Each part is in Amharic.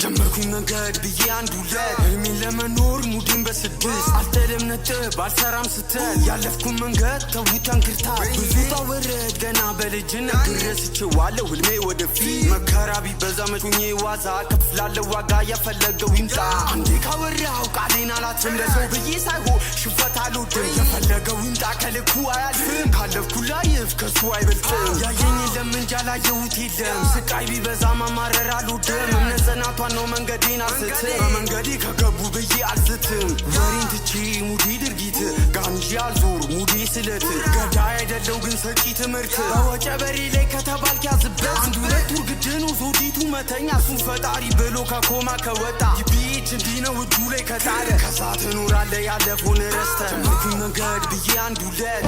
ጀመርኩኝ መንገድ ብዬ አንድ ሁለት እድሜን ለመኖር ሙዴን በስድስት አልተደም ነጥብ አልሰራም ስትል ያለፍኩን መንገድ ተውታን ክርታት ብዙ ታወረድ ገና በልጅነት ድረስቼዋለሁ ህልሜ ወደፊት መከራ ቢበዛ መቹኜ ዋዛ ከፍላለሁ ዋጋ የፈለገው ይምጣ አንዴ ካወራው ቃሌን አላትም ለሰው ብዬ ሳይሆን ሽንፈት አልወድም የፈለገው ይምጣ ከልኩ አያልፍም ካለፍኩ ላይፍ ከሱ አይበልጥም ያየኝ የለም እንጂ ያላየሁት የለም ስቃይ ቢበዛ ማማረር አልወድም እምነት ጽናቷ ነው መንገዴን አልስትም በመንገዴ ከገቡ ብዬ አልስትም ወሬን ትቼ ሙዴ ድርጊት ጋንጂ አልዞር ሙዴ ስለት ገዳይ አይደለው ግን ሰጪ ትምህርት በወጨበሬ ላይ ከተባልክ ያዝበት አንድ ሁለት ወር ግድ ነው ዞዲቱ መተኛ እሱን ፈጣሪ ብሎ ከኮማ ከወጣ ይቢች እንዲህ ነው እጁ ላይ ከጣለ ከዛ ትኖራለህ ያለፈውን ረስተህ ጀመርኩኝ መንገድ ብዬ አንድ ሁለት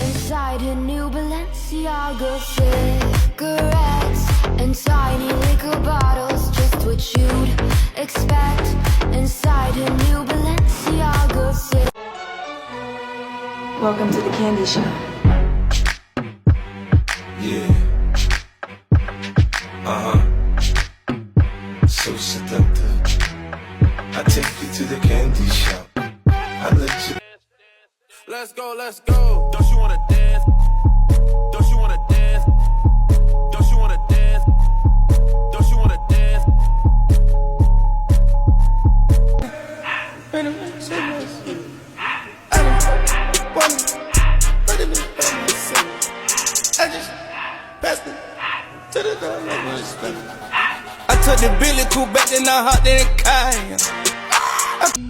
Inside her new Balenciaga cigarettes and tiny liquor bottles, just what you'd expect. Inside her new Balenciaga Welcome to the candy shop. Yeah. So seductive. I take you to the candy shop. I let you. Let's go, let's go. Don't you wanna dance? Don't you wanna dance? Don't you wanna dance? Don't you wanna dance? Wait a minute, say this. I don't wanna put it in myself. I just passed it to the door, like what it's been. I took the Billy Cool back, then I hopped in the car.